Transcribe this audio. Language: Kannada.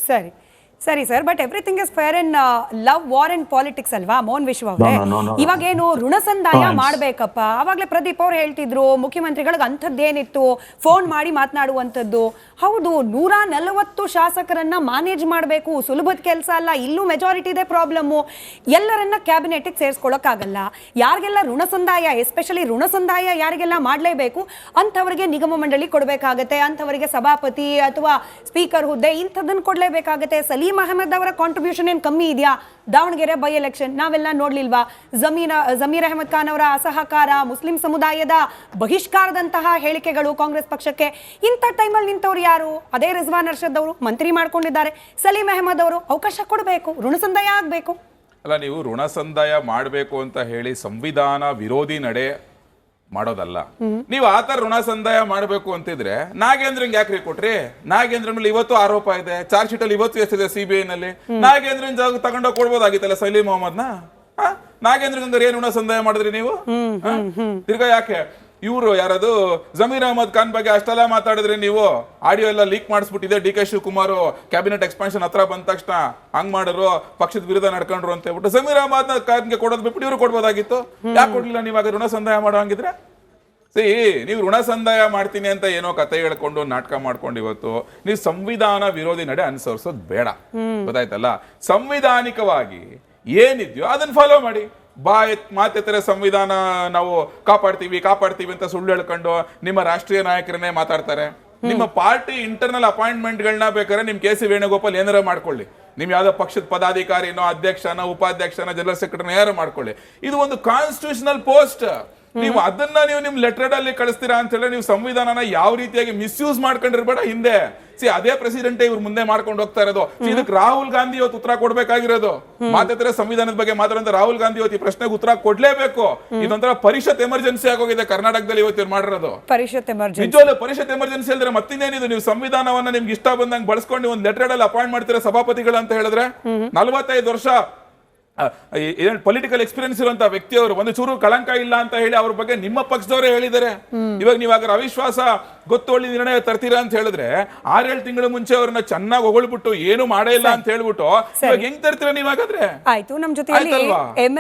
ಸರಿ ಸರಿ sir, but everything is fair in love war and politics ಅಲ್ವಾ ಮೋಹನ್ ವಿಶ್ವ ಅವರೇ? ಇವಾಗೇನು ಋಣ ಸಂದಾಯ ಮಾಡ್ಬೇಕಪ್ಪ, ಅವಾಗ್ಲೇ ಪ್ರದೀಪ್ ಅವ್ರು ಹೇಳ್ತಿದ್ರು ಮುಖ್ಯಮಂತ್ರಿಗಳಿಗೆ ಅಂಥದ್ದೇನಿತ್ತು ಫೋನ್ ಮಾಡಿ ಮಾತನಾಡುವಂಥದ್ದು. ಹೌದು, 140 ಶಾಸಕರನ್ನ ಮ್ಯಾನೇಜ್ ಮಾಡಬೇಕು, ಸುಲಭದ ಕೆಲಸ ಅಲ್ಲ. ಇಲ್ಲೂ ಮೆಜಾರಿಟಿ ಇದೆ ಪ್ರಾಬ್ಲಮ್ಮು. ಎಲ್ಲರನ್ನ ಕ್ಯಾಬಿನೆಟ್ಗೆ ಸೇರಿಸ್ಕೊಳ್ಳೋಕ್ಕಾಗಲ್ಲ. ಯಾರಿಗೆಲ್ಲ ಋಣ ಸಂದಾಯ, ಎಸ್ಪೆಷಲಿ ಋಣ ಸಂದಾಯ ಯಾರಿಗೆಲ್ಲ ಮಾಡಲೇಬೇಕು ಅಂಥವರಿಗೆ ನಿಗಮ ಮಂಡಳಿ ಕೊಡಬೇಕಾಗತ್ತೆ, ಅಂಥವರಿಗೆ ಸಭಾಪತಿ ಅಥವಾ ಸ್ಪೀಕರ್ ಹುದ್ದೆ ಇಂಥದ್ದನ್ನು ಕೊಡಲೇಬೇಕಾಗತ್ತೆ. ಸಲೀಂ ಅಹಮದ್ ಅವರ ಕಾಂಟ್ರಿಬ್ಯೂಷನ್ ಏನು ಕಮ್ಮಿ ಇದೆಯಾ? ದಾವಣಗೆರೆ ಬೈ ಎಲೆಕ್ಷನ್ ನಾವೆಲ್ಲ ನೋಡ್ಲಿಲ್ವಾ? ಜಮೀರ್ ಅಹಮದ್ ಖಾನ್ ಅವರ ಅಸಹಕಾರ, ಮುಸ್ಲಿಂ ಸಮುದಾಯದ ಬಹಿಷ್ಕಾರದಂತಹ ಹೇಳಿಕೆಗಳು ಕಾಂಗ್ರೆಸ್ ಪಕ್ಷಕ್ಕೆ. ಇಂಥ ಟೈಮಲ್ಲಿ ನಿಂತವ್ರು ಯಾರು? ಅದೇ ರಿಜ್ವಾನ್ ಅರ್ಷದ್ ಅವರು ಮಂತ್ರಿ ಮಾಡ್ಕೊಂಡಿದ್ದಾರೆ. ಸಲೀಂ ಅಹಮದ್ ಅವರು ಅವಕಾಶ ಕೊಡಬೇಕು, ಋಣ ಸಂದಾಯ ಆಗಬೇಕು. ಅಲ್ಲ, ನೀವು ಋಣ ಸಂದಾಯ ಮಾಡಬೇಕು ಅಂತ ಹೇಳಿ ಸಂವಿಧಾನ ವಿರೋಧಿ ನಡೆ ಮಾಡೋದಲ್ಲ. ನೀವು ಆತರ ಋಣ ಸಂದಾಯ ಮಾಡಬೇಕು ಅಂತಿದ್ರೆ ನಾಗೇಂದ್ರನ್ ಯಾಕ್ರಿ ಕೊಟ್ರಿ? ನಾಗೇಂದ್ರನ್ ಮೇಲೆ ಇವತ್ತು ಆರೋಪ ಇದೆ, ಚಾರ್ಜ್ ಶೀಟ್ ಅಲ್ಲಿ ಇವತ್ತು ಎಷ್ಟಿದೆ ಸಿಬಿಐ ನಲ್ಲಿ. ನಾಗೇಂದ್ರನ್ ಜಾಗ ತಗೊಂಡೋಗಿ ಕೊಡ್ಬೋದಾಗಿತ್ತಲ್ಲ ಸಲೀಂ ಮೊಹಮ್ಮದ್ನ. ನಾಗೇಂದ್ರನ್ ಏನ್ ಋಣ ಸಂದಾಯ ಮಾಡಿದ್ರಿ ನೀವು? ತಿರ್ಗಾ ಯಾಕೆ ಇವರು ಯಾರದು ಜಮೀರ್ ಅಹಮದ್ ಖಾನ್ ಬಗ್ಗೆ ಅಷ್ಟೆಲ್ಲ ಮಾತಾಡಿದ್ರೆ ನೀವು ಆಡಿಯೋ ಎಲ್ಲ ಲೀಕ್ ಮಾಡಿಸ್ಬಿಟ್ಟಿದೆ. D K Shivakumar cabinet expansion ಹತ್ರ ಬಂದ ತಕ್ಷಣ ಹಂಗ್ ಮಾಡಿದ್ರು, ಪಕ್ಷದ ವಿರುದ್ಧ ನಡ್ಕೊಂಡ್ರು ಅಂತ ಹೇಳ್ಬಿಟ್ಟು ಜಮೀರ್ ಅಹಮದ್ ಖಾನ್ಗೆ ಕೊಡೋದ್ ಬಿಟ್ಟು ಇವ್ರು ಕೊಡ್ಬೋದಾಗಿತ್ತು. ಯಾಕೆ ಕೊಡ್ಲಿಲ್ಲ? ನೀವಾಗ ಋಣ ಸಂದಾಯ ಮಾಡೋ ಹಂಗಿದ್ರೆ ನೀವು ಋಣ ಸಂದಾಯ ಮಾಡ್ತೀನಿ ಅಂತ ಏನೋ ಕತೆ ಹೇಳ್ಕೊಂಡು ನಾಟಕ ಮಾಡ್ಕೊಂಡು ಇವತ್ತು ನೀವು ಸಂವಿಧಾನ ವಿರೋಧಿ ನಡೆ ಅನುಸರಿಸೋದು ಬೇಡ. ಗೊತ್ತಾಯ್ತಲ್ಲ? ಸಂವಿಧಾನಿಕವಾಗಿ ಏನಿದ್ಯೋ ಅದನ್ನ ಫಾಲೋ ಮಾಡಿ. ಮಾತೆತ್ತರೆ ಸಂವಿಧಾನ ನಾವು ಕಾಪಾಡ್ತೀವಿ ಅಂತ ಸುಳ್ಳು ಹೇಳ್ಕೊಂಡು ನಿಮ್ಮ ರಾಷ್ಟ್ರೀಯ ನಾಯಕರನ್ನೇ ಮಾತಾಡ್ತಾರೆ. ನಿಮ್ಮ ಪಾರ್ಟಿ ಇಂಟರ್ನಲ್ ಅಪಾಯಿಂಟ್ಮೆಂಟ್ಗಳನ್ನ ಬೇಕಾದ್ರೆ ನಿಮ್ ಕೆ ಸಿ ವೇಣುಗೋಪಾಲ್ ಏನಾರ ಮಾಡ್ಕೊಳ್ಳಿ, ನಿಮ್ ಯಾವ್ದೋ ಪಕ್ಷದ ಪದಾಧಿಕಾರಿನೋ ಅಧ್ಯಕ್ಷನ ಉಪಾಧ್ಯಕ್ಷನ ಜನರಲ್ ಸೆಕ್ರೆಟರಿನ ಯಾರು ಮಾಡ್ಕೊಳ್ಳಿ. ಇದು ಒಂದು ಕಾನ್ಸ್ಟಿಟ್ಯೂಷನಲ್ ಪೋಸ್ಟ್. ನೀವು ಅದನ್ನ ನೀವು ನಿಮ್ ಲೆಟರ್ ಅಲ್ಲಿ ಕಳಿಸ್ತೀರಾ ಅಂತ ಹೇಳಿ ನೀವು ಸಂವಿಧಾನನ ಯಾವ ರೀತಿಯಾಗಿ ಮಿಸ್ಯೂಸ್ ಮಾಡ್ಕೊಂಡಿರ್ಬೇಡ. ಹಿಂದೆ ಅದೇ ಪ್ರೆಸಿಡೆಂಟ್ ಇವ್ರು ಮುಂದೆ ಮಾಡ್ಕೊಂಡು ಹೋಗ್ತಾ ಇರೋದು. ಇದಕ್ಕೆ ರಾಹುಲ್ ಗಾಂಧಿ ಇವತ್ತು ಉತ್ತರ ಕೊಡ್ಬೇಕಾಗಿರೋದು. ಮಾತಾಡ್ತಾರೆ ಸಂವಿಧಾನದ ಬಗ್ಗೆ ಮಾತಾಡಂತ ರಾಹುಲ್ ಗಾಂಧಿ ಇವತ್ತು ಈ ಪ್ರಶ್ನೆಗೆ ಉತ್ತರ ಕೊಡ್ಲೇಬೇಕು. ಇದೊಂಥರ ಪರಿಷತ್ ಎಮರ್ಜೆನ್ಸಿ ಆಗೋಗಿದೆ ಕರ್ನಾಟಕದಲ್ಲಿ ಇವತ್ತು ಮಾಡಿರೋದು. ನಿಜವಾಗ್ಲೂ ಪರಿಷತ್ ಎಮರ್ಜೆನ್ಸಿ ಹೇಳಿದ್ರೆ ಮತ್ತಿನ್ನೇನಿದು? ನೀವು ಸಂವಿಧಾನವನ್ನ ನಿಮ್ಗೆ ಇಷ್ಟ ಬಂದಂಗೆ ಬಳಸ್ಕೊಂಡು ಒಂದು ಲೆಟರ್ ಅಲ್ಲಿ ಅಪಾಯಿಂಟ್ ಮಾಡ್ತೀರಾ ಸಭಾಪತಿಗಳು ಅಂತ ಹೇಳಿದ್ರೆ 45 ವರ್ಷ ಪೊಲಿಟಿಕಲ್ ಎಕ್ಸ್ಪೀರಿಯನ್ಸ್ ಇರುವಂತ ವ್ಯಕ್ತಿಯವರು ಒಂದು ಚೂರು ಕಳಂಕ ಇಲ್ಲ ಅಂತ ಹೇಳಿ ಅವ್ರ ಬಗ್ಗೆ ನಿಮ್ಮ ಪಕ್ಷದವರೇ ಹೇಳಿದ್ದಾರೆ. ಇವಾಗ ನೀವಾಗ ಅವಿಶ್ವಾಸ ಗೊತ್ತೊಳ್ಳಿ ನಿರ್ಣಯ ತರ್ತೀರಾ ಅಂತ ಹೇಳಿದ್ರೆ 6-7 ತಿಂಗಳ ಮುಂಚೆ ಅವ್ರನ್ನ ಚೆನ್ನಾಗಿ ಹೊಗಳ್ಬಿಟ್ಟು ಏನು ಮಾಡೇ ಇಲ್ಲ ಅಂತ ಹೇಳ್ಬಿಟ್ಟು ಇವಾಗ ಹೆಂಗ್ ತರ್ತೀರಾ ನೀವಾಗಾದ್ರೆ? ಆಯ್ತು, ನಮ್ ಜೊತೆ